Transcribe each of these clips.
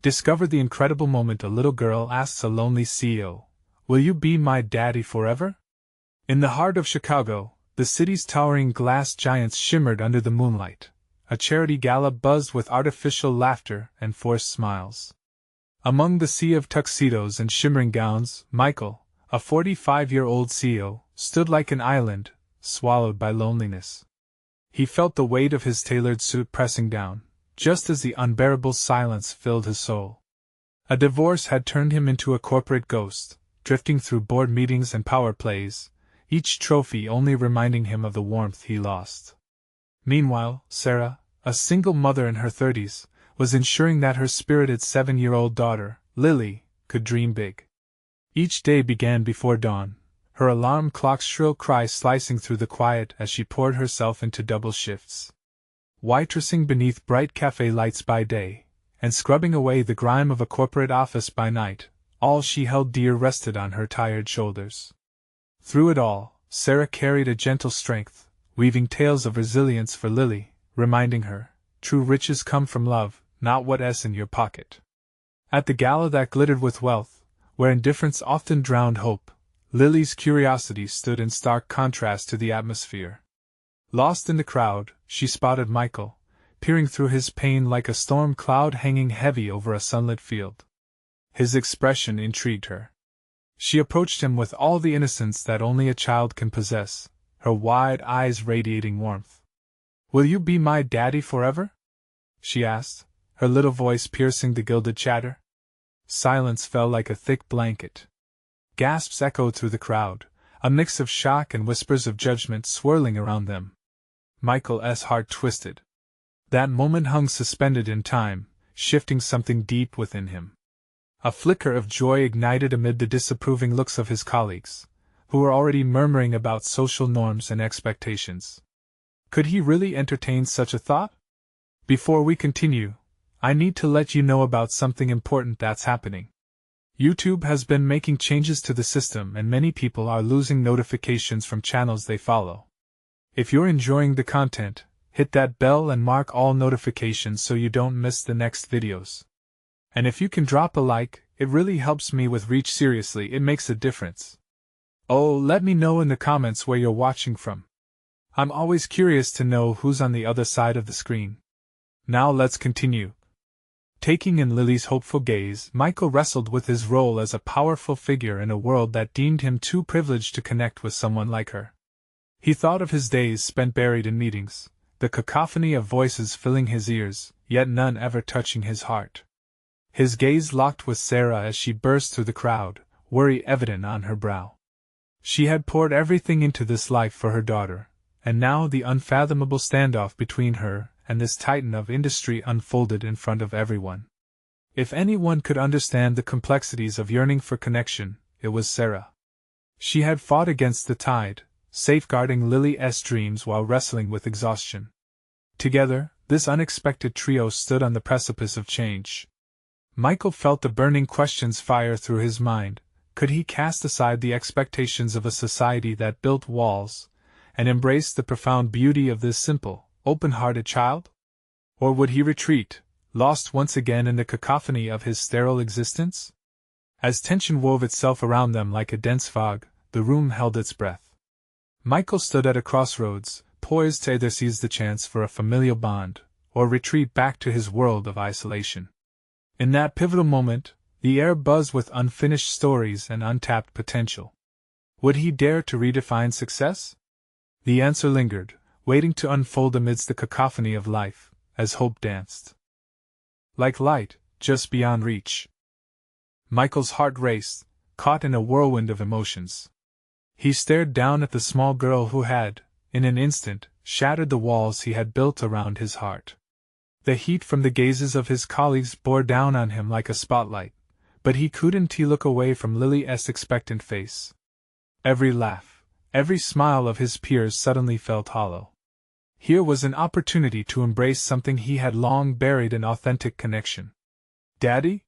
discovered the incredible moment a little girl asks a lonely CEO, "Will you be my daddy forever?" In the heart of Chicago, the city's towering glass giants shimmered under the moonlight. A charity gala buzzed with artificial laughter and forced smiles. Among the sea of tuxedos and shimmering gowns, Michael, a 45-year-old CEO, stood like an island, swallowed by loneliness. He felt the weight of his tailored suit pressing down, just as the unbearable silence filled his soul. A divorce had turned him into a corporate ghost, drifting through board meetings and power plays, each trophy only reminding him of the warmth he lost. Meanwhile, Sarah, a single mother in her 30s, was ensuring that her spirited 7-year-old daughter, Lily, could dream big. Each day began before dawn, her alarm clock's shrill cry slicing through the quiet as she poured herself into double shifts. Waitressing beneath bright cafe lights by day, and scrubbing away the grime of a corporate office by night, all she held dear rested on her tired shoulders. Through it all, Sarah carried a gentle strength, weaving tales of resilience for Lily, reminding her, true riches come from love, not what's in your pocket. At the gala that glittered with wealth, where indifference often drowned hope, Lily's curiosity stood in stark contrast to the atmosphere. Lost in the crowd, she spotted Michael, peering through his pane like a storm cloud hanging heavy over a sunlit field. His expression intrigued her. She approached him with all the innocence that only a child can possess, her wide eyes radiating warmth. "Will you be my daddy forever?" she asked, her little voice piercing the gilded chatter. Silence fell like a thick blanket. Gasps echoed through the crowd, a mix of shock and whispers of judgment swirling around them. Michael's heart twisted. That moment hung suspended in time, shifting something deep within him. A flicker of joy ignited amid the disapproving looks of his colleagues, who were already murmuring about social norms and expectations. Could he really entertain such a thought? Before we continue, I need to let you know about something important that's happening. YouTube has been making changes to the system and many people are losing notifications from channels they follow. If you're enjoying the content, hit that bell and mark all notifications so you don't miss the next videos. And if you can drop a like, it really helps me with reach. Seriously, it makes a difference. Oh, let me know in the comments where you're watching from. I'm always curious to know who's on the other side of the screen. Now let's continue. Taking in Lily's hopeful gaze, Michael wrestled with his role as a powerful figure in a world that deemed him too privileged to connect with someone like her. He thought of his days spent buried in meetings, the cacophony of voices filling his ears, yet none ever touching his heart. His gaze locked with Sarah as she burst through the crowd, worry evident on her brow. She had poured everything into this life for her daughter, and now the unfathomable standoff between her and this titan of industry unfolded in front of everyone. If anyone could understand the complexities of yearning for connection, it was Sarah. She had fought against the tide, safeguarding Lily's dreams while wrestling with exhaustion. Together, this unexpected trio stood on the precipice of change. Michael felt the burning questions fire through his mind. Could he cast aside the expectations of a society that built walls, and embrace the profound beauty of this simple, open-hearted child? Or would he retreat, lost once again in the cacophony of his sterile existence? As tension wove itself around them like a dense fog, the room held its breath. Michael stood at a crossroads, poised to either seize the chance for a familial bond, or retreat back to his world of isolation. In that pivotal moment, the air buzzed with unfinished stories and untapped potential. Would he dare to redefine success? The answer lingered, waiting to unfold amidst the cacophony of life, as hope danced. Like light, just beyond reach. Michael's heart raced, caught in a whirlwind of emotions. He stared down at the small girl who had, in an instant, shattered the walls he had built around his heart. The heat from the gazes of his colleagues bore down on him like a spotlight, but he couldn't look away from Lily's expectant face. Every laugh, every smile of his peers suddenly felt hollow. Here was an opportunity to embrace something he had long buried, an authentic connection. "Daddy?"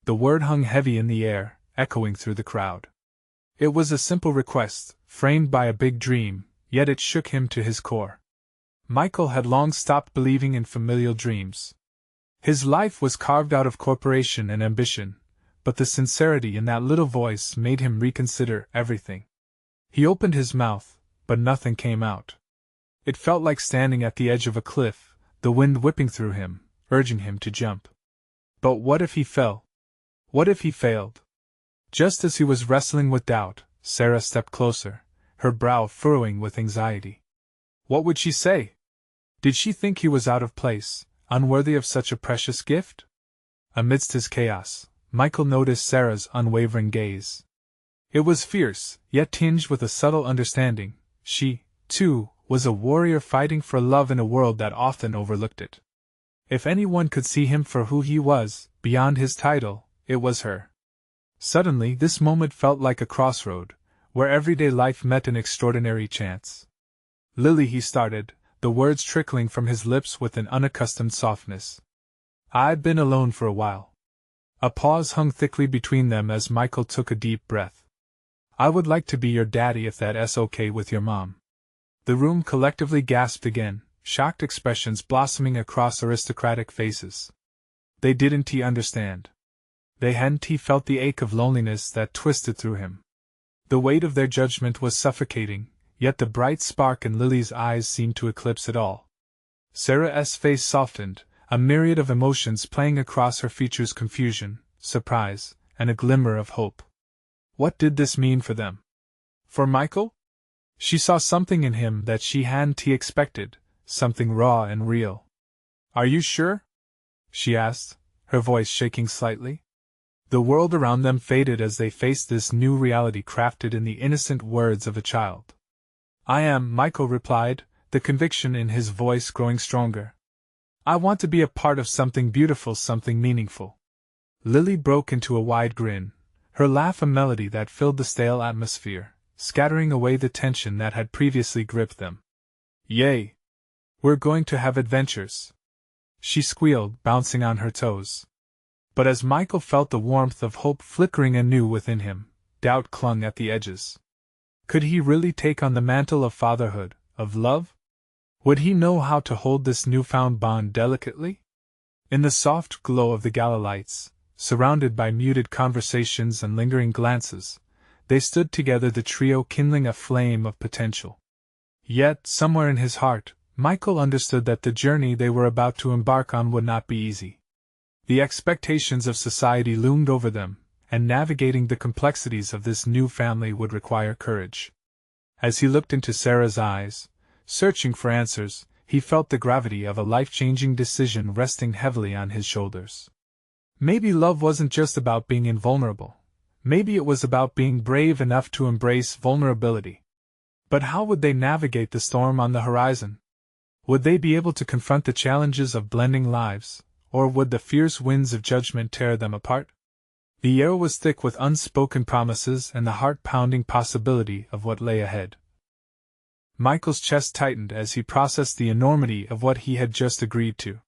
The word hung heavy in the air, echoing through the crowd. It was a simple request, framed by a big dream, yet it shook him to his core. Michael had long stopped believing in familial dreams. His life was carved out of corporation and ambition, but the sincerity in that little voice made him reconsider everything. He opened his mouth, but nothing came out. It felt like standing at the edge of a cliff, the wind whipping through him, urging him to jump. But what if he fell? What if he failed? Just as he was wrestling with doubt, Sarah stepped closer, her brow furrowing with anxiety. What would she say? Did she think he was out of place, unworthy of such a precious gift? Amidst his chaos, Michael noticed Sarah's unwavering gaze. It was fierce, yet tinged with a subtle understanding. She, too, was a warrior fighting for love in a world that often overlooked it. If anyone could see him for who he was, beyond his title, it was her. Suddenly, this moment felt like a crossroad, where everyday life met an extraordinary chance. Lily, he started, the words trickling from his lips with an unaccustomed softness. I'd been alone for a while. A pause hung thickly between them as Michael took a deep breath. I would like to be your daddy if that's okay with your mom. The room collectively gasped again, shocked expressions blossoming across aristocratic faces. They didn't understand. They hadn't felt the ache of loneliness that twisted through him. The weight of their judgment was suffocating, yet the bright spark in Lily's eyes seemed to eclipse it all. Sarah's face softened, a myriad of emotions playing across her features: confusion, surprise, and a glimmer of hope. What did this mean for them? For Michael? She saw something in him that she hadn't expected, something raw and real. Are you sure? She asked, her voice shaking slightly. The world around them faded as they faced this new reality crafted in the innocent words of a child. I am, Michael replied, the conviction in his voice growing stronger. I want to be a part of something beautiful, something meaningful. Lily broke into a wide grin, her laugh a melody that filled the stale atmosphere, scattering away the tension that had previously gripped them. Yay! We're going to have adventures, she squealed, bouncing on her toes. But as Michael felt the warmth of hope flickering anew within him, doubt clung at the edges. Could he really take on the mantle of fatherhood, of love? Would he know how to hold this newfound bond delicately? In the soft glow of the gala lights, surrounded by muted conversations and lingering glances, they stood together, the trio kindling a flame of potential. Yet, somewhere in his heart, Michael understood that the journey they were about to embark on would not be easy. The expectations of society loomed over them, and navigating the complexities of this new family would require courage. As he looked into Sarah's eyes, searching for answers, he felt the gravity of a life-changing decision resting heavily on his shoulders. Maybe love wasn't just about being invulnerable. Maybe it was about being brave enough to embrace vulnerability. But how would they navigate the storm on the horizon? Would they be able to confront the challenges of blending lives, or would the fierce winds of judgment tear them apart? The air was thick with unspoken promises and the heart-pounding possibility of what lay ahead. Michael's chest tightened as he processed the enormity of what he had just agreed to.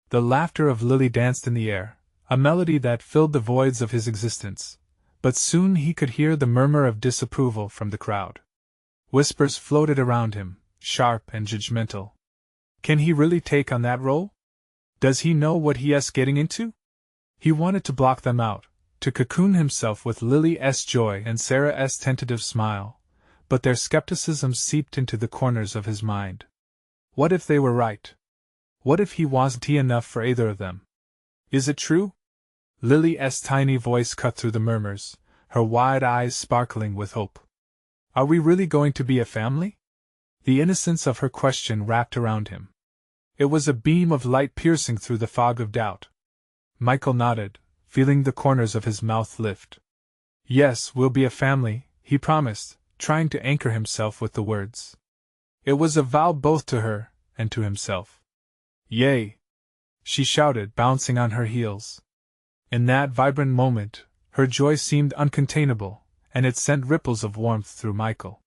The laughter of Lily danced in the air, a melody that filled the voids of his existence, but soon he could hear the murmur of disapproval from the crowd. Whispers floated around him, sharp and judgmental. Can he really take on that role? Does he know what he's getting into? He wanted to block them out, to cocoon himself with Lily's joy and Sarah's tentative smile, but their skepticism seeped into the corners of his mind. What if they were right? What if he wasn't enough for either of them? Is it true? Lily's tiny voice cut through the murmurs, her wide eyes sparkling with hope. Are we really going to be a family? The innocence of her question wrapped around him. It was a beam of light piercing through the fog of doubt. Michael nodded, feeling the corners of his mouth lift. Yes, we'll be a family, he promised, trying to anchor himself with the words. It was a vow both to her and to himself. Yay! She shouted, bouncing on her heels. In that vibrant moment, her joy seemed uncontainable, and it sent ripples of warmth through Michael.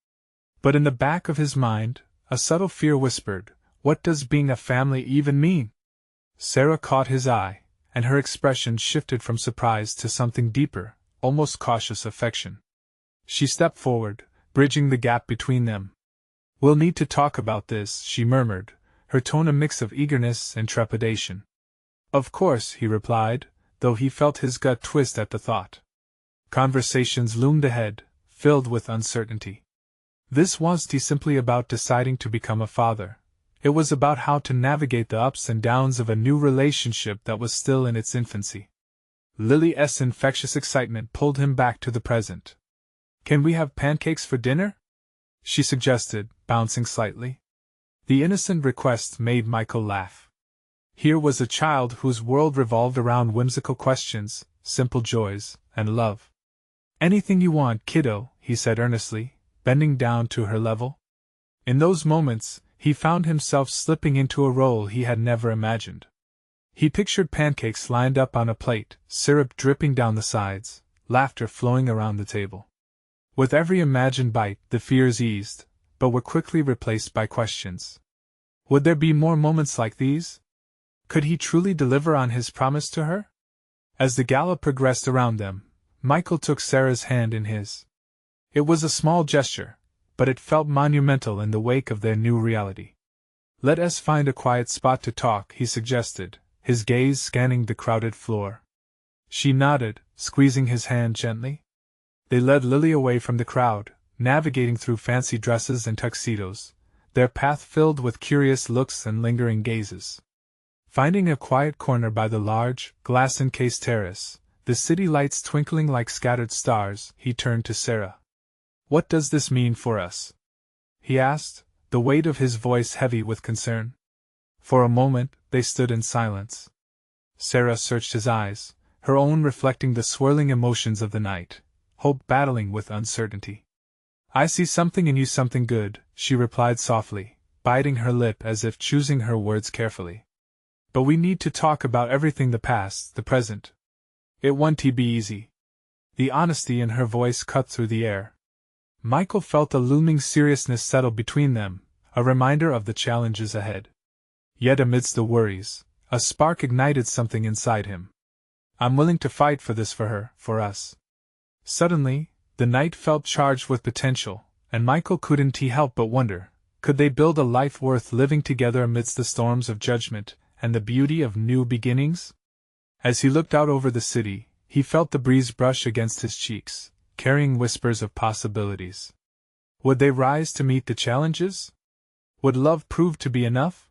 But in the back of his mind, a subtle fear whispered, what does being a family even mean? Sarah caught his eye, and her expression shifted from surprise to something deeper, almost cautious affection. She stepped forward, bridging the gap between them. We'll need to talk about this, she murmured, her tone a mix of eagerness and trepidation. Of course, he replied, though he felt his gut twist at the thought. Conversations loomed ahead, filled with uncertainty. This wasn't simply about deciding to become a father. It was about how to navigate the ups and downs of a new relationship that was still in its infancy. Lily's infectious excitement pulled him back to the present. "Can we have pancakes for dinner?" she suggested, bouncing slightly. The innocent request made Michael laugh. Here was a child whose world revolved around whimsical questions, simple joys, and love. "Anything you want, kiddo," he said earnestly, bending down to her level. In those moments, he found himself slipping into a role he had never imagined. He pictured pancakes lined up on a plate, syrup dripping down the sides, laughter flowing around the table. With every imagined bite, the fears eased, but were quickly replaced by questions. Would there be more moments like these? Could he truly deliver on his promise to her? As the gala progressed around them, Michael took Sarah's hand in his. It was a small gesture, but it felt monumental in the wake of their new reality. "Let us find a quiet spot to talk," he suggested, his gaze scanning the crowded floor. She nodded, squeezing his hand gently. They led Lily away from the crowd, navigating through fancy dresses and tuxedos, their path filled with curious looks and lingering gazes. Finding a quiet corner by the large, glass-encased terrace, the city lights twinkling like scattered stars, he turned to Sarah. "What does this mean for us?" he asked, the weight of his voice heavy with concern. For a moment, they stood in silence. Sarah searched his eyes, her own reflecting the swirling emotions of the night, hope battling with uncertainty. "I see something in you, something good," she replied softly, biting her lip as if choosing her words carefully. "But we need to talk about everything, the past, the present. It won't be easy." The honesty in her voice cut through the air. Michael felt a looming seriousness settle between them, a reminder of the challenges ahead. Yet amidst the worries, a spark ignited something inside him. "I'm willing to fight for this, for her, for us." Suddenly, the night felt charged with potential, and Michael couldn't help but wonder, could they build a life worth living together amidst the storms of judgment and the beauty of new beginnings? As he looked out over the city, he felt the breeze brush against his cheeks, carrying whispers of possibilities. Would they rise to meet the challenges? Would love prove to be enough?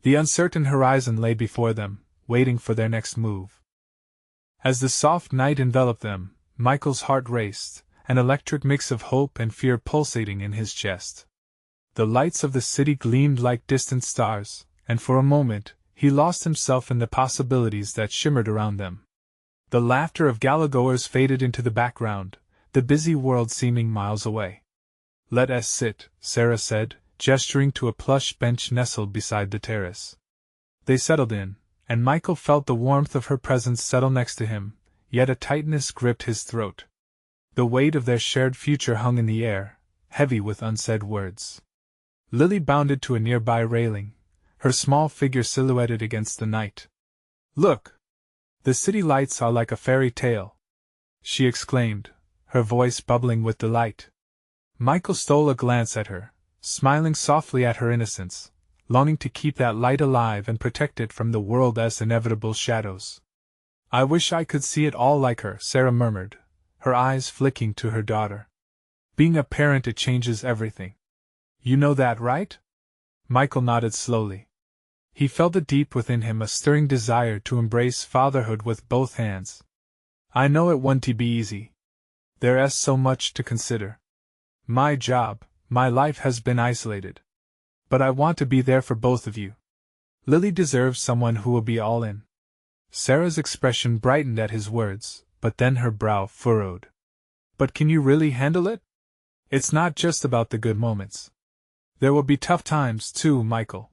The uncertain horizon lay before them, waiting for their next move. As the soft night enveloped them, Michael's heart raced, an electric mix of hope and fear pulsating in his chest. The lights of the city gleamed like distant stars, and for a moment, he lost himself in the possibilities that shimmered around them. The laughter of gala-goers faded into the background, the busy world seeming miles away. "Let us sit," Sarah said, gesturing to a plush bench nestled beside the terrace. They settled in, and Michael felt the warmth of her presence settle next to him, yet a tightness gripped his throat. The weight of their shared future hung in the air, heavy with unsaid words. Lily bounded to a nearby railing, her small figure silhouetted against the night. "Look! The city lights are like a fairy tale," she exclaimed, her voice bubbling with delight. Michael stole a glance at her, smiling softly at her innocence, longing to keep that light alive and protect it from the world's inevitable shadows. "I wish I could see it all like her," Sarah murmured, her eyes flicking to her daughter. "Being a parent, it changes everything. You know that, right?" Michael nodded slowly. He felt it deep within him, a stirring desire to embrace fatherhood with both hands. "I know it won't be easy. There's so much to consider. My job, my life has been isolated. But I want to be there for both of you. Lily deserves someone who will be all in." Sarah's expression brightened at his words, but then her brow furrowed. "But can you really handle it? It's not just about the good moments. There will be tough times too, Michael.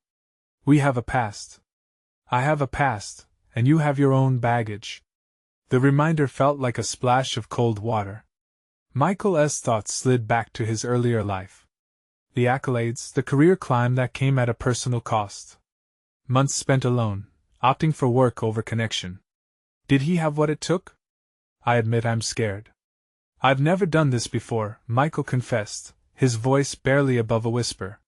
We have a past. I have a past, and you have your own baggage." The reminder felt like a splash of cold water. Michael's thoughts slid back to his earlier life. The accolades, the career climb that came at a personal cost. Months spent alone, opting for work over connection. Did he have what it took? "I admit I'm scared. I've never done this before," Michael confessed, his voice barely above a whisper.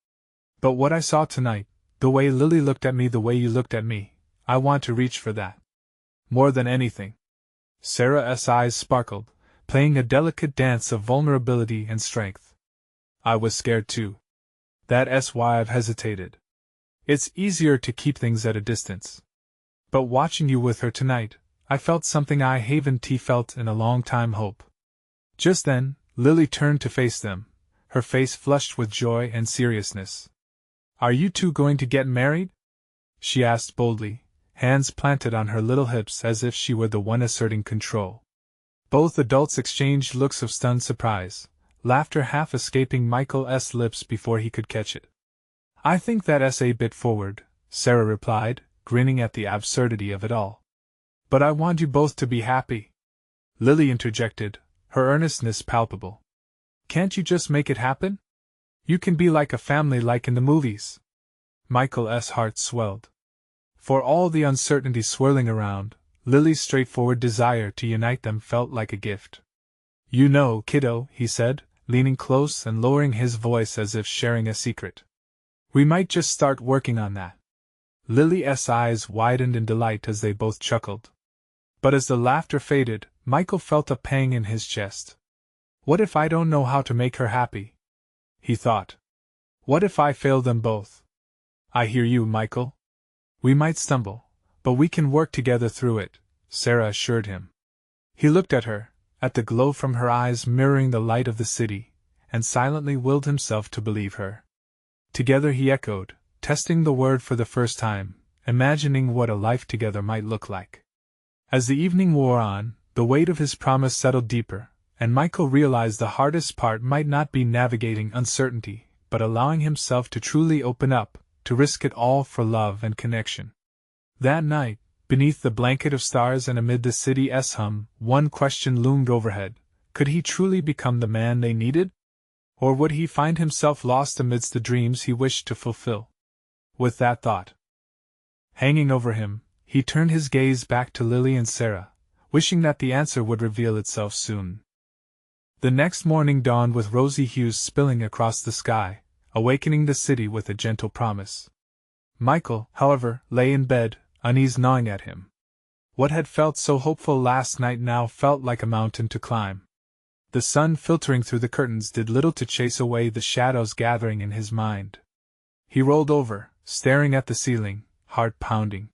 "But what I saw tonight, the way Lily looked at me, the way you looked at me, I want to reach for that. More than anything. Sarah's eyes sparkled, playing a delicate dance of vulnerability and strength. I was scared too. That's why I've hesitated. It's easier to keep things at a distance. But watching you with her tonight, I felt something I haven't felt in a long time. Hope. Just then, Lily turned to face them, her face flushed with joy and seriousness. Are you two going to get married? She asked boldly, hands planted on her little hips as if she were the one asserting control. Both adults exchanged looks of stunned surprise, laughter half escaping Michael's lips before he could catch it. I think that's a bit forward, Sarah replied, grinning at the absurdity of it all. But I want you both to be happy. Lily interjected, her earnestness palpable. Can't you just make it happen? You can be like a family like in the movies. Michael's heart swelled. For all the uncertainty swirling around, Lily's straightforward desire to unite them felt like a gift. You know, kiddo, he said, leaning close and lowering his voice as if sharing a secret. We might just start working on that. Lily's eyes widened in delight as they both chuckled. But as the laughter faded, Michael felt a pang in his chest. What if I don't know how to make her happy? He thought. What if I fail them both? I hear you, Michael. We might stumble, but we can work together through it, Sarah assured him. He looked at her, at the glow from her eyes mirroring the light of the city, and silently willed himself to believe her. Together, he echoed, testing the word for the first time, imagining what a life together might look like. As the evening wore on, the weight of his promise settled deeper, and Michael realized the hardest part might not be navigating uncertainty, but allowing himself to truly open up, to risk it all for love and connection. That night, beneath the blanket of stars and amid the city's hum, one question loomed overhead: could he truly become the man they needed? Or would he find himself lost amidst the dreams he wished to fulfill? With that thought hanging over him, he turned his gaze back to Lily and Sarah, wishing that the answer would reveal itself soon. The next morning dawned with rosy hues spilling across the sky, awakening the city with a gentle promise. Michael, however, lay in bed, unease gnawing at him. What had felt so hopeful last night now felt like a mountain to climb. The sun filtering through the curtains did little to chase away the shadows gathering in his mind. He rolled over, staring at the ceiling, heart pounding.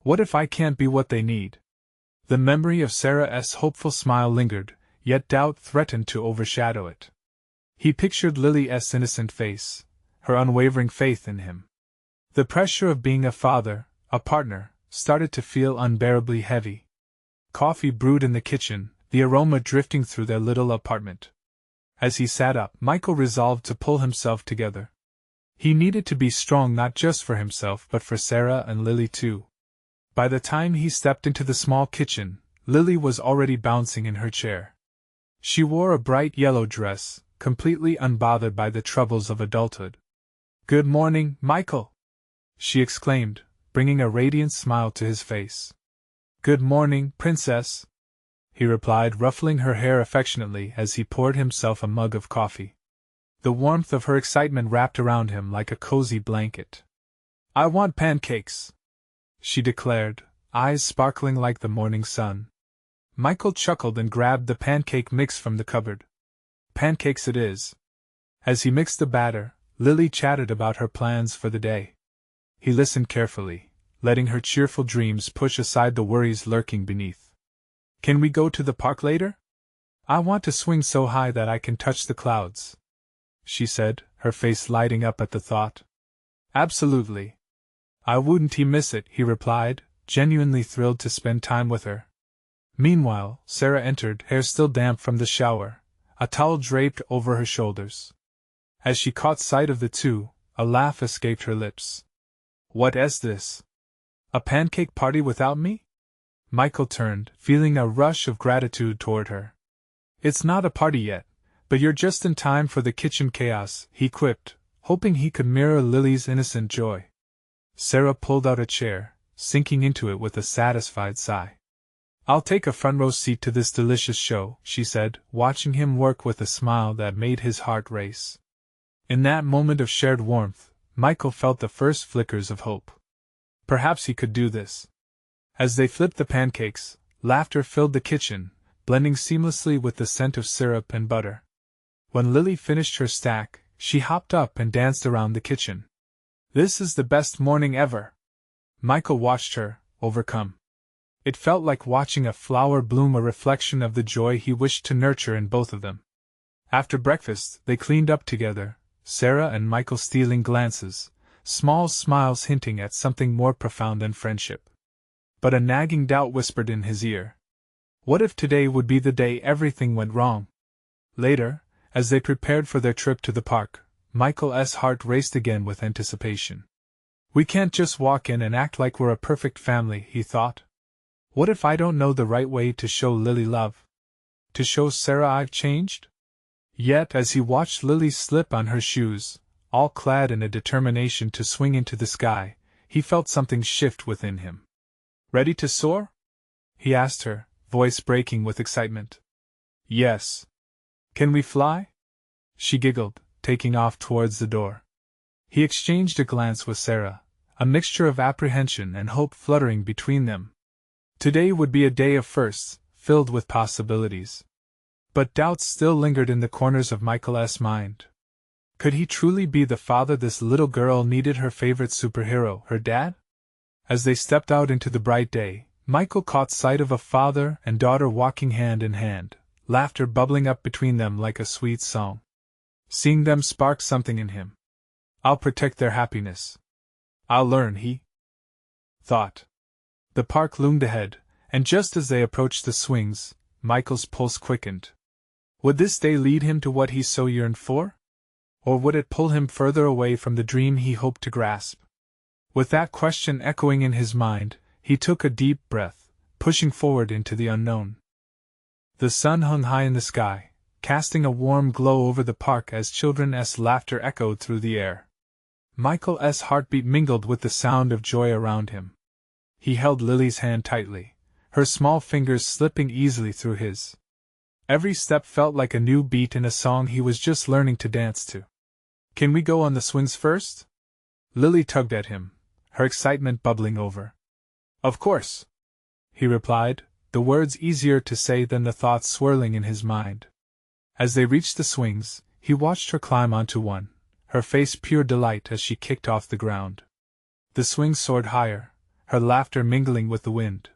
What if I can't be what they need? The memory of Sarah's hopeful smile lingered, yet doubt threatened to overshadow it. He pictured Lily's innocent face, her unwavering faith in him. The pressure of being a father, a partner, started to feel unbearably heavy. Coffee brewed in the kitchen, the aroma drifting through their little apartment. As he sat up, Michael resolved to pull himself together. He needed to be strong not just for himself but for Sarah and Lily too. By the time he stepped into the small kitchen, Lily was already bouncing in her chair. She wore a bright yellow dress, completely unbothered by the troubles of adulthood. "Good morning, Michael!" she exclaimed, bringing a radiant smile to his face. "Good morning, Princess," he replied, ruffling her hair affectionately as he poured himself a mug of coffee. The warmth of her excitement wrapped around him like a cozy blanket. "I want pancakes," she declared, eyes sparkling like the morning sun. Michael chuckled and grabbed the pancake mix from the cupboard. Pancakes it is. As he mixed the batter, Lily chatted about her plans for the day. He listened carefully, letting her cheerful dreams push aside the worries lurking beneath. "Can we go to the park later? I want to swing so high that I can touch the clouds," she said, her face lighting up at the thought. "Absolutely. I wouldn't miss it," he replied, genuinely thrilled to spend time with her. Meanwhile, Sarah entered, hair still damp from the shower, a towel draped over her shoulders. As she caught sight of the two, a laugh escaped her lips. "What's this? A pancake party without me?" Michael turned, feeling a rush of gratitude toward her. "It's not a party yet, but you're just in time for the kitchen chaos," he quipped, hoping he could mirror Lily's innocent joy. Sarah pulled out a chair, sinking into it with a satisfied sigh. "I'll take a front row seat to this delicious show," she said, watching him work with a smile that made his heart race. In that moment of shared warmth, Michael felt the first flickers of hope. Perhaps he could do this. As they flipped the pancakes, laughter filled the kitchen, blending seamlessly with the scent of syrup and butter. When Lily finished her stack, she hopped up and danced around the kitchen. "This is the best morning ever!" Michael watched her, overcome. It felt like watching a flower bloom, a reflection of the joy he wished to nurture in both of them. After breakfast, they cleaned up together, Sarah and Michael stealing glances, small smiles hinting at something more profound than friendship. But a nagging doubt whispered in his ear. What if today would be the day everything went wrong? Later, as they prepared for their trip to the park, Michael's heart raced again with anticipation. We can't just walk in and act like we're a perfect family, he thought. What if I don't know the right way to show Lily love? To show Sarah I've changed? Yet as he watched Lily slip on her shoes, all clad in a determination to swing into the sky, he felt something shift within him. Ready to soar? He asked her, voice breaking with excitement. Yes. Can we fly? She giggled, taking off towards the door. He exchanged a glance with Sarah, a mixture of apprehension and hope fluttering between them. Today would be a day of firsts, filled with possibilities. But doubts still lingered in the corners of Michael's mind. Could he truly be the father this little girl needed, her favorite superhero, her dad? As they stepped out into the bright day, Michael caught sight of a father and daughter walking hand in hand, laughter bubbling up between them like a sweet song. Seeing them sparked something in him. I'll protect their happiness. I'll learn, he thought. The park loomed ahead, and just as they approached the swings, Michael's pulse quickened. Would this day lead him to what he so yearned for? Or would it pull him further away from the dream he hoped to grasp? With that question echoing in his mind, he took a deep breath, pushing forward into the unknown. The sun hung high in the sky, casting a warm glow over the park as children's laughter echoed through the air. Michael's heartbeat mingled with the sound of joy around him. He held Lily's hand tightly, her small fingers slipping easily through his. Every step felt like a new beat in a song he was just learning to dance to. Can we go on the swings first? Lily tugged at him, her excitement bubbling over. Of course, he replied, the words easier to say than the thoughts swirling in his mind. As they reached the swings, he watched her climb onto one, her face pure delight as she kicked off the ground. The swings soared higher, her laughter mingling with the wind.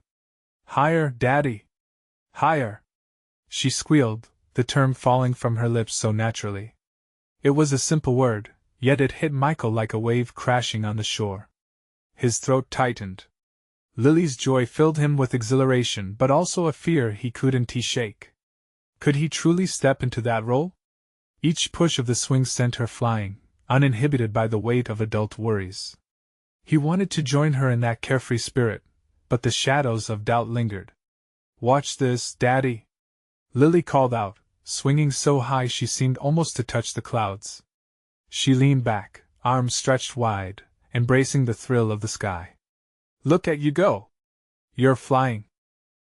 Higher, Daddy! Higher! She squealed, the term falling from her lips so naturally. It was a simple word, yet it hit Michael like a wave crashing on the shore. His throat tightened. Lily's joy filled him with exhilaration but also a fear he couldn't shake. Could he truly step into that role? Each push of the swing sent her flying, uninhibited by the weight of adult worries. He wanted to join her in that carefree spirit, but the shadows of doubt lingered. Watch this, Daddy! Lily called out, swinging so high she seemed almost to touch the clouds. She leaned back, arms stretched wide, embracing the thrill of the sky. Look at you go! You're flying!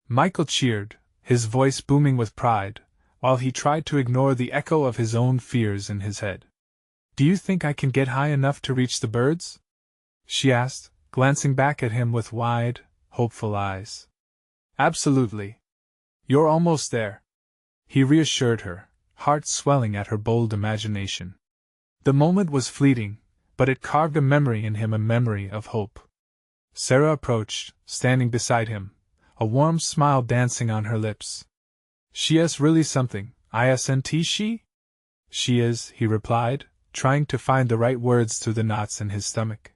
Michael cheered, his voice booming with pride, while he tried to ignore the echo of his own fears in his head. Do you think I can get high enough to reach the birds? She asked, glancing back at him with wide, hopeful eyes. Absolutely. You're almost there. He reassured her, heart swelling at her bold imagination. The moment was fleeting, but it carved a memory in him, a memory of hope. Sarah approached, standing beside him, a warm smile dancing on her lips. She is really something, isn't she? She is, he replied, trying to find the right words through the knots in his stomach.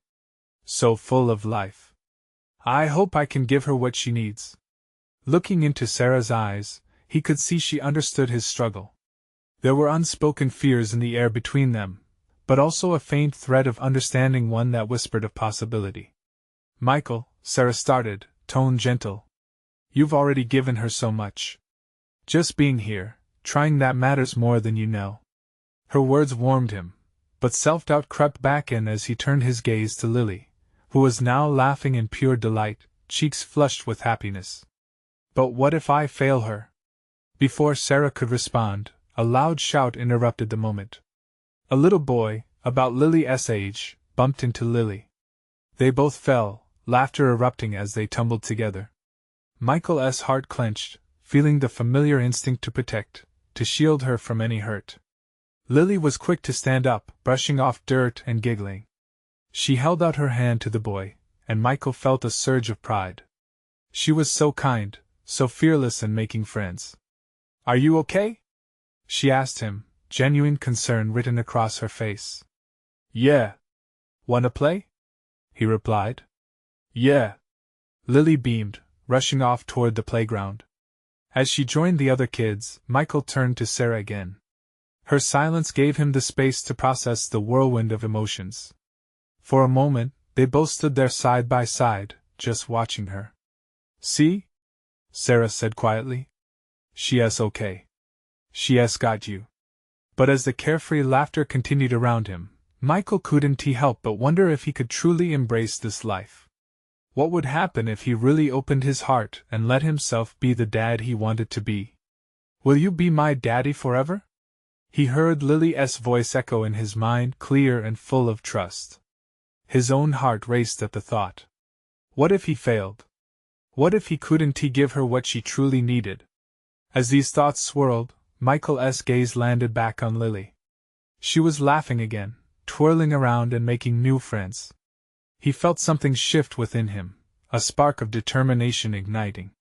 So full of life. I hope I can give her what she needs. Looking into Sarah's eyes, he could see she understood his struggle. There were unspoken fears in the air between them, but also a faint thread of understanding, one that whispered of possibility. Michael, Sarah started, tone gentle. You've already given her so much. Just being here, trying, that matters more than you know. Her words warmed him, but self-doubt crept back in as he turned his gaze to Lily, who was now laughing in pure delight, cheeks flushed with happiness. But what if I fail her? Before Sarah could respond, a loud shout interrupted the moment. A little boy, about Lily's age, bumped into Lily. They both fell, laughter erupting as they tumbled together. Michael's heart clenched, feeling the familiar instinct to protect, to shield her from any hurt. Lily was quick to stand up, brushing off dirt and giggling. She held out her hand to the boy, and Michael felt a surge of pride. She was so kind, so fearless in making friends. "Are you okay?" she asked him, genuine concern written across her face. "Yeah." "Wanna play?" he replied. "Yeah." Lily beamed, rushing off toward the playground. As she joined the other kids, Michael turned to Sarah again. Her silence gave him the space to process the whirlwind of emotions. For a moment, they both stood there side by side, just watching her. "See?" Sarah said quietly. "She's okay. She's got you." But as the carefree laughter continued around him, Michael couldn't help but wonder if he could truly embrace this life. What would happen if he really opened his heart and let himself be the dad he wanted to be? "Will you be my daddy forever?" He heard Lily's voice echo in his mind, clear and full of trust. His own heart raced at the thought. What if he failed? What if he couldn't give her what she truly needed? As these thoughts swirled, Michael's gaze landed back on Lily. She was laughing again, twirling around and making new friends. He felt something shift within him, a spark of determination igniting.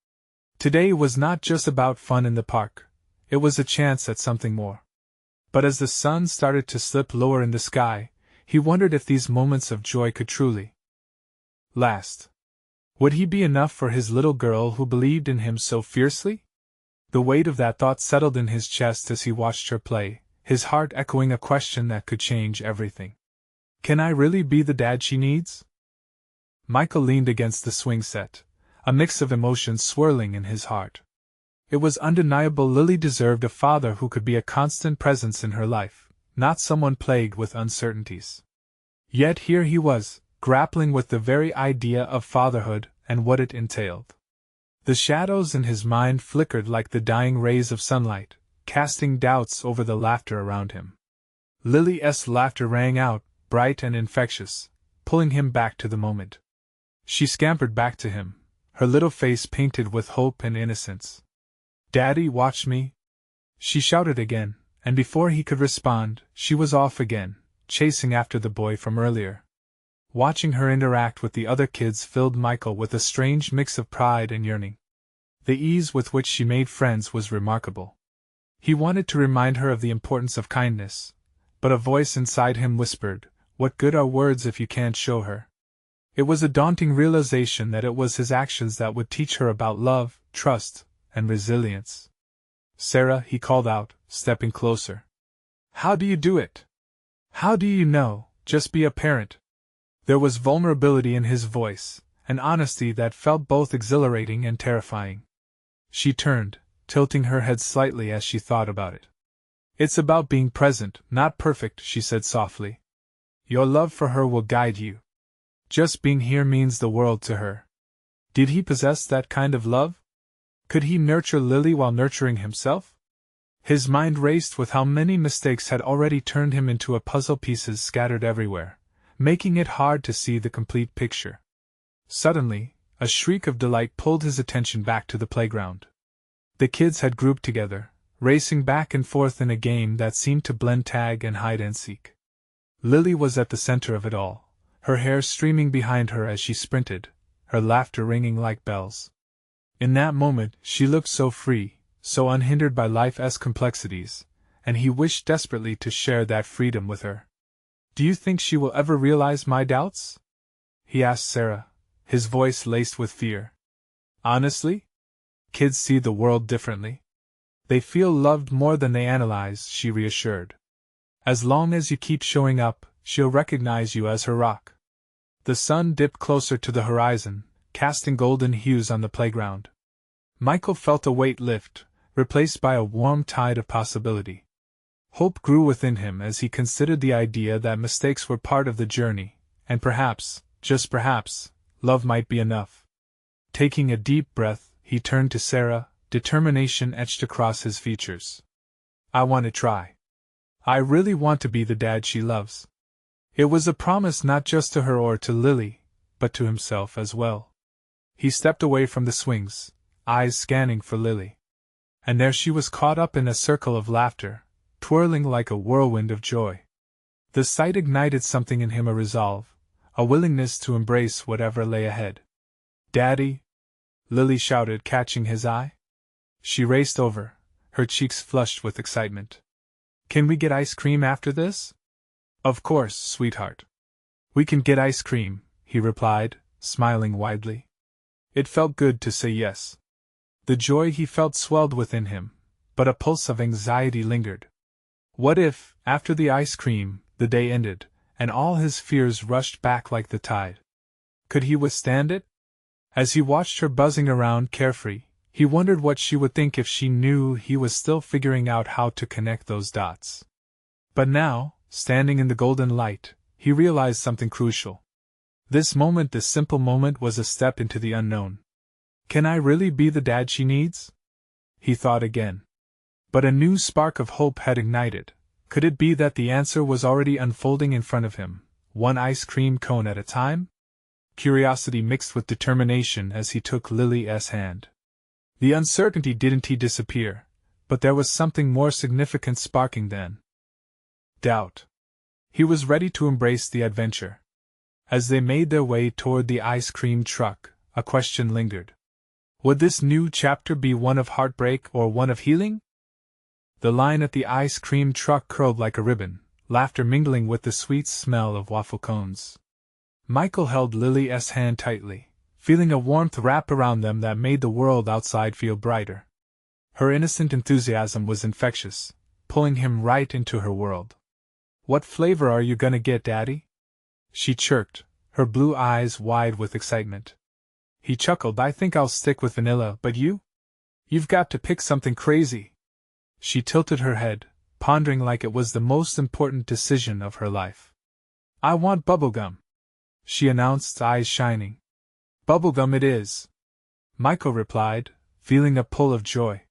Today was not just about fun in the park, it was a chance at something more. But as the sun started to slip lower in the sky, he wondered if these moments of joy could truly last. Would he be enough for his little girl who believed in him so fiercely? The weight of that thought settled in his chest as he watched her play, his heart echoing a question that could change everything. Can I really be the dad she needs? Michael leaned against the swing set, a mix of emotions swirling in his heart. It was undeniable Lily deserved a father who could be a constant presence in her life, not someone plagued with uncertainties. Yet here he was, grappling with the very idea of fatherhood and what it entailed. The shadows in his mind flickered like the dying rays of sunlight, casting doubts over the laughter around him. Lily's laughter rang out, bright and infectious, pulling him back to the moment. She scampered back to him, her little face painted with hope and innocence. "Daddy, watch me!" she shouted again, and before he could respond, she was off again, chasing after the boy from earlier. Watching her interact with the other kids filled Michael with a strange mix of pride and yearning. The ease with which she made friends was remarkable. He wanted to remind her of the importance of kindness, but a voice inside him whispered, "What good are words if you can't show her?" It was a daunting realization that it was his actions that would teach her about love, trust, and resilience. "Sarah," he called out, stepping closer. "How do you do it? How do you know, just be a parent?" There was vulnerability in his voice, an honesty that felt both exhilarating and terrifying. She turned, tilting her head slightly as she thought about it. "It's about being present, not perfect," she said softly. "Your love for her will guide you. Just being here means the world to her." Did he possess that kind of love? Could he nurture Lily while nurturing himself? His mind raced with how many mistakes had already turned him into a puzzle pieces scattered everywhere, making it hard to see the complete picture. Suddenly, a shriek of delight pulled his attention back to the playground. The kids had grouped together, racing back and forth in a game that seemed to blend tag and hide and seek. Lily was at the center of it all, her hair streaming behind her as she sprinted, her laughter ringing like bells. In that moment, she looked so free, so unhindered by life's complexities, and he wished desperately to share that freedom with her. "Do you think she will ever realize my doubts?" he asked Sarah, his voice laced with fear. "Honestly? Kids see the world differently. They feel loved more than they analyze," she reassured. "As long as you keep showing up, she'll recognize you as her rock." The sun dipped closer to the horizon, casting golden hues on the playground. Michael felt a weight lift, replaced by a warm tide of possibility. Hope grew within him as he considered the idea that mistakes were part of the journey, and perhaps, just perhaps, love might be enough. Taking a deep breath, he turned to Sarah, determination etched across his features. "I want to try. I really want to be the dad she loves." It was a promise not just to her or to Lily, but to himself as well. He stepped away from the swings, eyes scanning for Lily. And there she was caught up in a circle of laughter, twirling like a whirlwind of joy. The sight ignited something in him, a resolve, a willingness to embrace whatever lay ahead. "Daddy!" Lily shouted, catching his eye. She raced over, her cheeks flushed with excitement. "Can we get ice cream after this?" "Of course, sweetheart. We can get ice cream," he replied, smiling widely. It felt good to say yes. The joy he felt swelled within him, but a pulse of anxiety lingered. What if, after the ice cream, the day ended, and all his fears rushed back like the tide? Could he withstand it? As he watched her buzzing around carefree, he wondered what she would think if she knew he was still figuring out how to connect those dots. But now, standing in the golden light, he realized something crucial. This moment, this simple moment, was a step into the unknown. Can I really be the dad she needs? He thought again. But a new spark of hope had ignited. Could it be that the answer was already unfolding in front of him, one ice cream cone at a time? Curiosity mixed with determination as he took Lily's hand. The uncertainty didn't disappear, but there was something more significant sparking then. Doubt. He was ready to embrace the adventure. As they made their way toward the ice cream truck, a question lingered. Would this new chapter be one of heartbreak or one of healing? The line at the ice cream truck curled like a ribbon, laughter mingling with the sweet smell of waffle cones. Michael held Lily's hand tightly, feeling a warmth wrap around them that made the world outside feel brighter. Her innocent enthusiasm was infectious, pulling him right into her world. "What flavor are you gonna get, Daddy?" she chirped, her blue eyes wide with excitement. He chuckled. "I think I'll stick with vanilla, but you? You've got to pick something crazy." She tilted her head, pondering like it was the most important decision of her life. "I want bubblegum," she announced, eyes shining. "Bubblegum it is," Michael replied, feeling a pull of joy.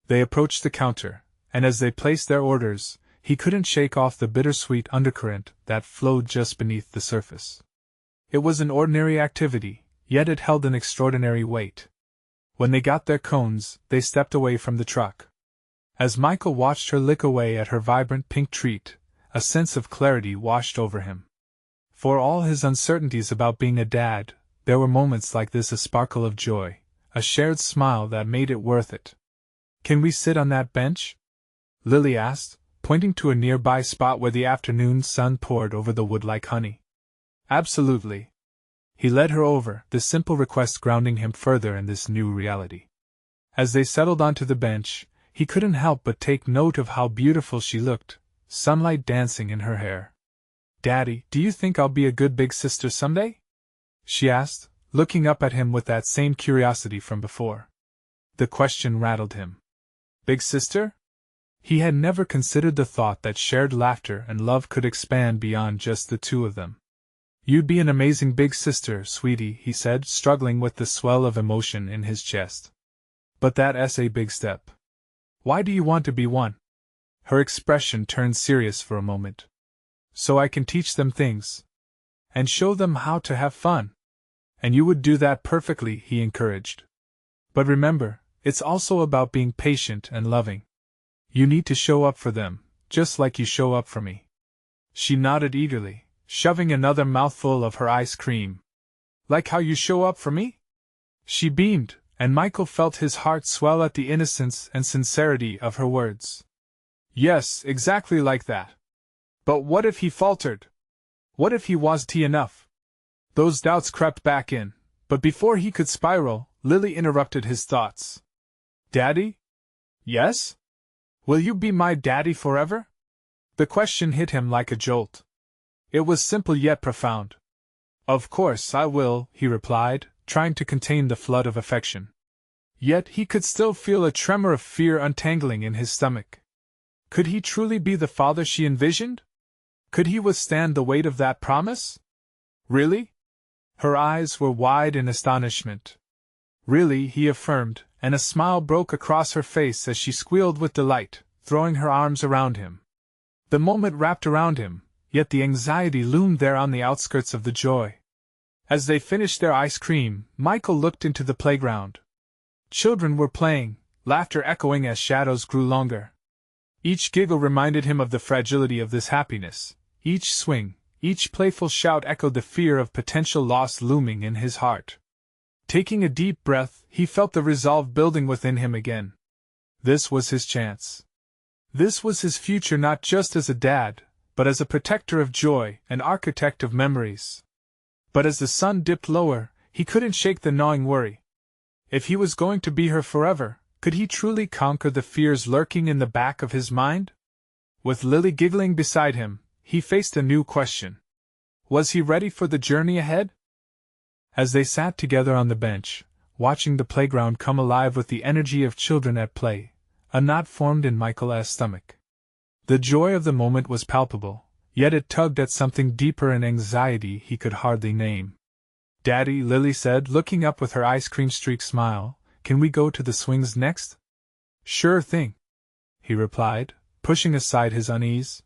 They approached the counter, and as they placed their orders, he couldn't shake off the bittersweet undercurrent that flowed just beneath the surface. It was an ordinary activity, yet it held an extraordinary weight. When they got their cones, they stepped away from the truck. As Michael watched her lick away at her vibrant pink treat, a sense of clarity washed over him. For all his uncertainties about being a dad, there were moments like this, a sparkle of joy, a shared smile that made it worth it. "Can we sit on that bench?" Lily asked, pointing to a nearby spot where the afternoon sun poured over the wood like honey. "Absolutely." He led her over, the simple request grounding him further in this new reality. As they settled onto the bench, he couldn't help but take note of how beautiful she looked, sunlight dancing in her hair. "Daddy, do you think I'll be a good big sister someday?" she asked, looking up at him with that same curiosity from before. The question rattled him. Big sister? He had never considered the thought that shared laughter and love could expand beyond just the two of them. "You'd be an amazing big sister, sweetie," he said, struggling with the swell of emotion in his chest. "But that's a big step. Why do you want to be one?" Her expression turned serious for a moment. "So I can teach them things. And show them how to have fun." "And you would do that perfectly," he encouraged. "But remember, it's also about being patient and loving. You need to show up for them, just like you show up for me." She nodded eagerly, shoving another mouthful of her ice cream. "Like how you show up for me?" She beamed, and Michael felt his heart swell at the innocence and sincerity of her words. "Yes, exactly like that." But what if he faltered? What if he wasn't enough? Those doubts crept back in, but before he could spiral, Lily interrupted his thoughts. "Daddy? Yes? Will you be my daddy forever?" The question hit him like a jolt. It was simple yet profound. "Of course I will," he replied, trying to contain the flood of affection. Yet he could still feel a tremor of fear untangling in his stomach. Could he truly be the father she envisioned? Could he withstand the weight of that promise? Really? Her eyes were wide in astonishment. "Really," he affirmed, and a smile broke across her face as she squealed with delight, throwing her arms around him. The moment wrapped around him, yet the anxiety loomed there on the outskirts of the joy. As they finished their ice cream, Michael looked into the playground. Children were playing, laughter echoing as shadows grew longer. Each giggle reminded him of the fragility of this happiness. Each swing, each playful shout echoed the fear of potential loss looming in his heart. Taking a deep breath, he felt the resolve building within him again. This was his chance. This was his future, not just as a dad, but as a protector of joy, an architect of memories. But as the sun dipped lower, he couldn't shake the gnawing worry. If he was going to be her forever, could he truly conquer the fears lurking in the back of his mind? With Lily giggling beside him, he faced a new question. Was he ready for the journey ahead? As they sat together on the bench, watching the playground come alive with the energy of children at play, a knot formed in Michael's stomach. The joy of the moment was palpable, yet it tugged at something deeper, an anxiety he could hardly name. "Daddy," Lily said, looking up with her ice cream-streaked smile, "can we go to the swings next?" "Sure thing," he replied, pushing aside his unease.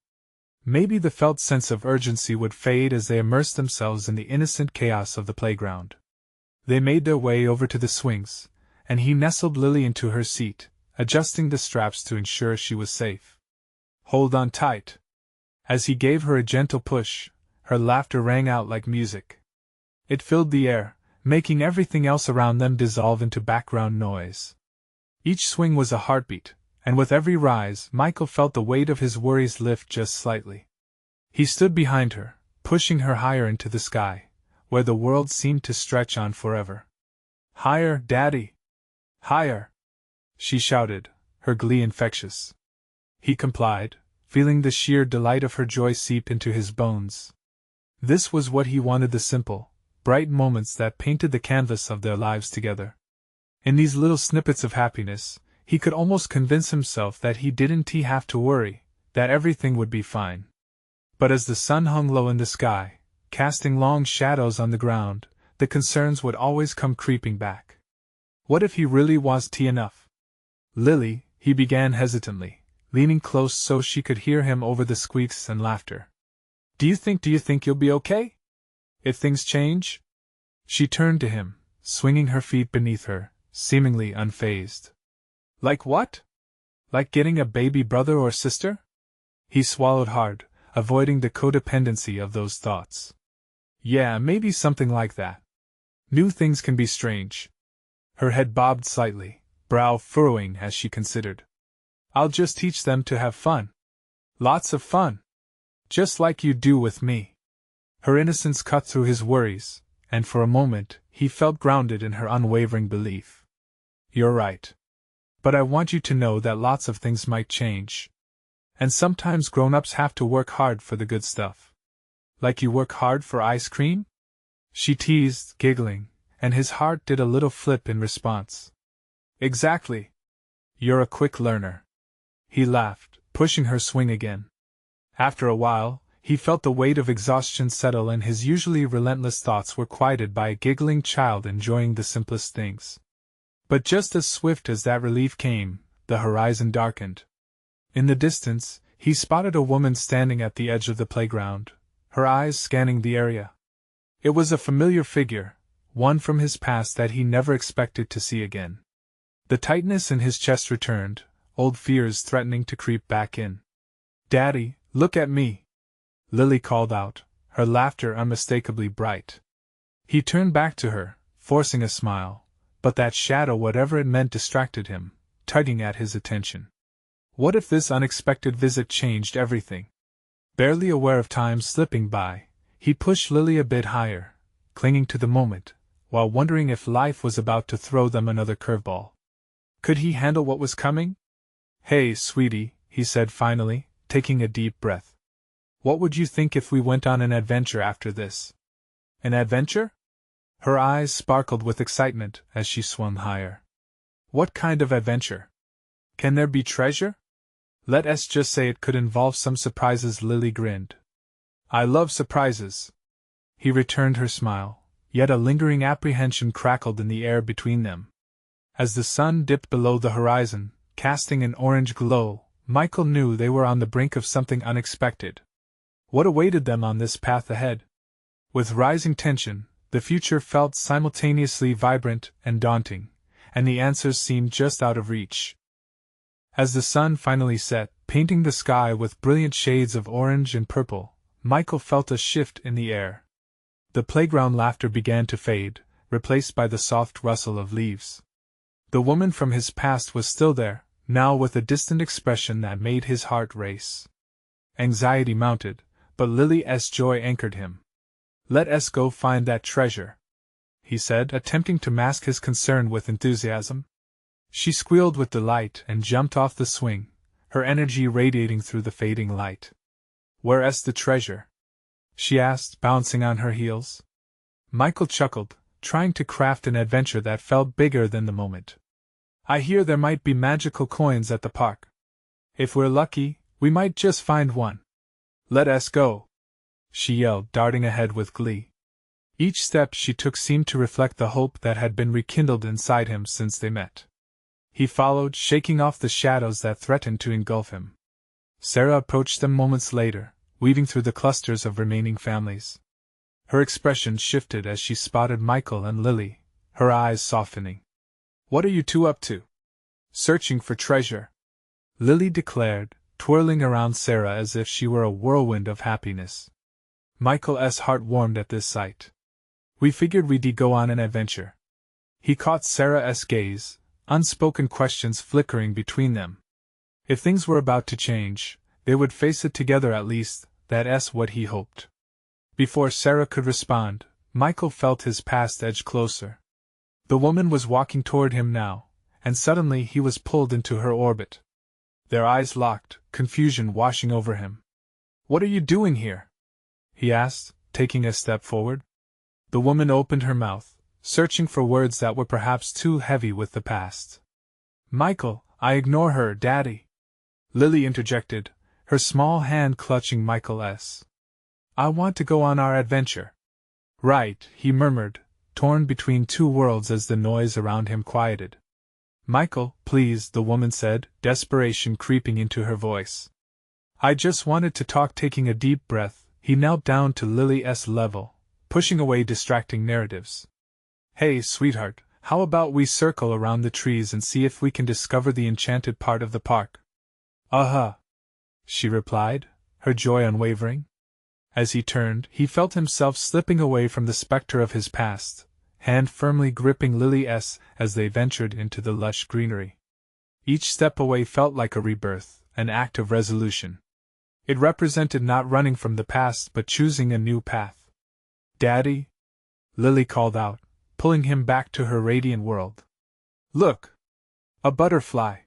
Maybe the felt sense of urgency would fade as they immersed themselves in the innocent chaos of the playground. They made their way over to the swings, and he nestled Lily into her seat, adjusting the straps to ensure she was safe. "Hold on tight." As he gave her a gentle push, her laughter rang out like music. It filled the air, making everything else around them dissolve into background noise. Each swing was a heartbeat, and with every rise, Michael felt the weight of his worries lift just slightly. He stood behind her, pushing her higher into the sky, where the world seemed to stretch on forever. "Higher, Daddy! Higher!" she shouted, her glee infectious. He complied, feeling the sheer delight of her joy seep into his bones. This was what he wanted, the simple, bright moments that painted the canvas of their lives together. In these little snippets of happiness, he could almost convince himself that he didn't have to worry, that everything would be fine. But as the sun hung low in the sky, casting long shadows on the ground, the concerns would always come creeping back. What if he really was enough? "Lily," he began hesitantly, leaning close so she could hear him over the squeaks and laughter. Do you think you'll be okay? If things change?" She turned to him, swinging her feet beneath her, seemingly unfazed. "Like what? Like getting a baby brother or sister?" He swallowed hard, avoiding the codependency of those thoughts. "Yeah, maybe something like that. New things can be strange." Her head bobbed slightly, brow furrowing as she considered. "I'll just teach them to have fun. Lots of fun. Just like you do with me." Her innocence cut through his worries, and for a moment, he felt grounded in her unwavering belief. "You're right. But I want you to know that lots of things might change. And sometimes grown-ups have to work hard for the good stuff." "Like you work hard for ice cream?" she teased, giggling, and his heart did a little flip in response. "Exactly. You're a quick learner." He laughed, pushing her swing again. After a while, he felt the weight of exhaustion settle, and his usually relentless thoughts were quieted by a giggling child enjoying the simplest things. But just as swift as that relief came, the horizon darkened. In the distance, he spotted a woman standing at the edge of the playground, her eyes scanning the area. It was a familiar figure, one from his past that he never expected to see again. The tightness in his chest returned, old fears threatening to creep back in. "Daddy, look at me!" Lily called out, her laughter unmistakably bright. He turned back to her, forcing a smile, but that shadow, whatever it meant, distracted him, tugging at his attention. What if this unexpected visit changed everything? Barely aware of time slipping by, he pushed Lily a bit higher, clinging to the moment, while wondering if life was about to throw them another curveball. Could he handle what was coming? "Hey, sweetie," he said finally, taking a deep breath. "What would you think if we went on an adventure after this?" "An adventure?" Her eyes sparkled with excitement as she swung higher. "What kind of adventure? Can there be treasure?" "Let's just say it could involve some surprises," Lily grinned. "I love surprises." He returned her smile, yet a lingering apprehension crackled in the air between them. As the sun dipped below the horizon, casting an orange glow, Michael knew they were on the brink of something unexpected. What awaited them on this path ahead? With rising tension, the future felt simultaneously vibrant and daunting, and the answers seemed just out of reach. As the sun finally set, painting the sky with brilliant shades of orange and purple, Michael felt a shift in the air. The playground laughter began to fade, replaced by the soft rustle of leaves. The woman from his past was still there, now with a distant expression that made his heart race. Anxiety mounted, but Lily's joy anchored him. "Let us go find that treasure," he said, attempting to mask his concern with enthusiasm. She squealed with delight and jumped off the swing, her energy radiating through the fading light. "Where's the treasure?" she asked, bouncing on her heels. Michael chuckled, trying to craft an adventure that felt bigger than the moment. "I hear there might be magical coins at the park. If we're lucky, we might just find one. Let us go," she yelled, darting ahead with glee. Each step she took seemed to reflect the hope that had been rekindled inside him since they met. He followed, shaking off the shadows that threatened to engulf him. Sarah approached them moments later, weaving through the clusters of remaining families. Her expression shifted as she spotted Michael and Lily, her eyes softening. "What are you two up to?" "Searching for treasure," Lily declared, twirling around Sarah as if she were a whirlwind of happiness. Michael's heart warmed at this sight. "We figured we'd go on an adventure." He caught Sarah's gaze, unspoken questions flickering between them. If things were about to change, they would face it together at least, that's what he hoped. Before Sarah could respond, Michael felt his past edge closer. The woman was walking toward him now, and suddenly he was pulled into her orbit. Their eyes locked, confusion washing over him. "What are you doing here?" he asked, taking a step forward. The woman opened her mouth, searching for words that were perhaps too heavy with the past. "Michael, I ignore her, Daddy," Lily interjected, her small hand clutching Michael's. "I want to go on our adventure." "Right," he murmured, torn between two worlds as the noise around him quieted. "Michael, please," the woman said, desperation creeping into her voice. "I just wanted to talk." Taking a deep breath, he knelt down to Lily's level, pushing away distracting narratives. "Hey, sweetheart, how about we circle around the trees and see if we can discover the enchanted part of the park?" "Uh-huh," she replied, her joy unwavering. As he turned, he felt himself slipping away from the specter of his past, hand firmly gripping Lily's as they ventured into the lush greenery. Each step away felt like a rebirth, an act of resolution. It represented not running from the past but choosing a new path. "Daddy?" Lily called out, pulling him back to her radiant world. "Look! A butterfly!"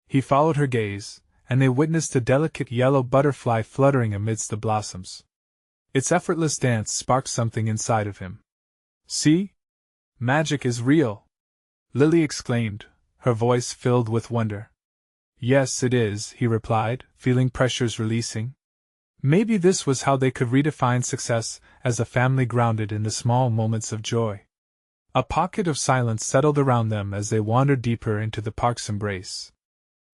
He followed her gaze, and they witnessed a delicate yellow butterfly fluttering amidst the blossoms. Its effortless dance sparked something inside of him. "See? Magic is real!" Lily exclaimed, her voice filled with wonder. "Yes, it is," he replied, feeling pressures releasing. Maybe this was how they could redefine success as a family grounded in the small moments of joy. A pocket of silence settled around them as they wandered deeper into the park's embrace.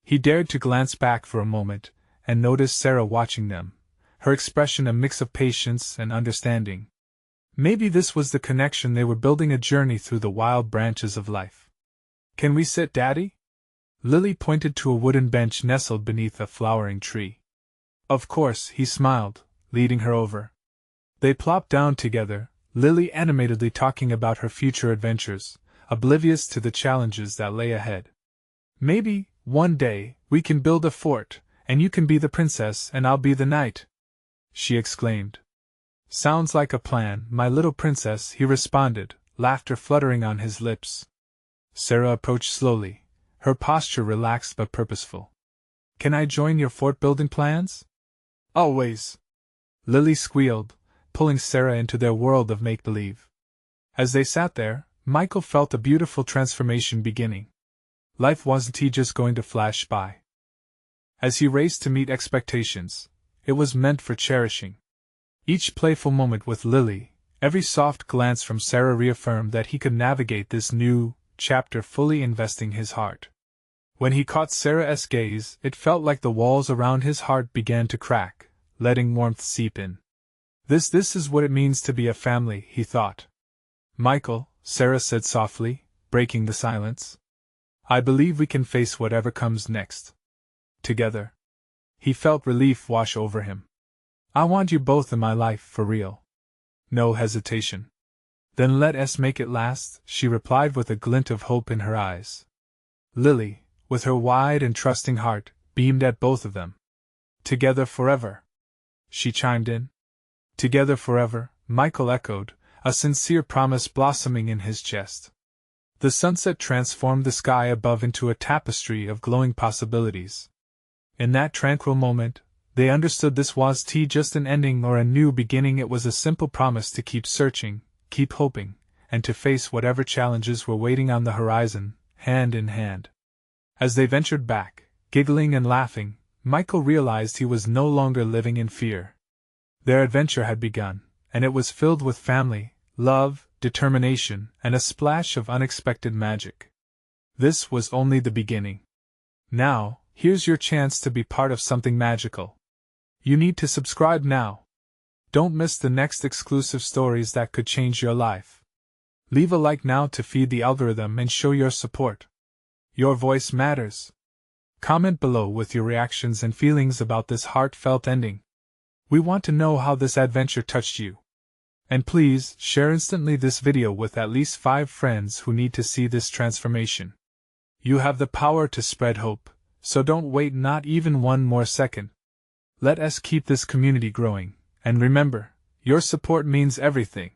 He dared to glance back for a moment, and noticed Sarah watching them, her expression a mix of patience and understanding. Maybe this was the connection they were building, a journey through the wild branches of life. "Can we sit, Daddy?" Lily pointed to a wooden bench nestled beneath a flowering tree. "Of course," he smiled, leading her over. They plopped down together, Lily animatedly talking about her future adventures, oblivious to the challenges that lay ahead. "Maybe, one day, we can build a fort, and you can be the princess and I'll be the knight," she exclaimed. "Sounds like a plan, my little princess," he responded, laughter fluttering on his lips. Sarah approached slowly, her posture relaxed but purposeful. "Can I join your fort-building plans?" "Always!" Lily squealed, pulling Sarah into their world of make-believe. As they sat there, Michael felt a beautiful transformation beginning. Life wasn't just going to flash by. As he raced to meet expectations, it was meant for cherishing. Each playful moment with Lily, every soft glance from Sarah reaffirmed that he could navigate this new chapter fully investing his heart. When he caught Sarah's gaze, it felt like the walls around his heart began to crack, letting warmth seep in. This is what it means to be a family, he thought. Michael, Sarah said softly, breaking the silence. I believe we can face whatever comes next. Together. He felt relief wash over him. I want you both in my life for real. No hesitation. Then let us make it last, she replied with a glint of hope in her eyes. Lily, with her wide and trusting heart, beamed at both of them. Together forever. She chimed in. Together forever, Michael echoed, a sincere promise blossoming in his chest. The sunset transformed the sky above into a tapestry of glowing possibilities. In that tranquil moment, they understood this was just an ending or a new beginning. It was a simple promise to keep searching, keep hoping, and to face whatever challenges were waiting on the horizon, hand in hand. As they ventured back, giggling and laughing, Michael realized he was no longer living in fear. Their adventure had begun, and it was filled with family, love, determination, and a splash of unexpected magic. This was only the beginning. Now, here's your chance to be part of something magical. You need to subscribe now. Don't miss the next exclusive stories that could change your life. Leave a like now to feed the algorithm and show your support. Your voice matters. Comment below with your reactions and feelings about this heartfelt ending. We want to know how this adventure touched you. And please, share instantly this video with at least 5 friends who need to see this transformation. You have the power to spread hope, so don't wait not even one more second. Let us keep this community growing, and remember, your support means everything.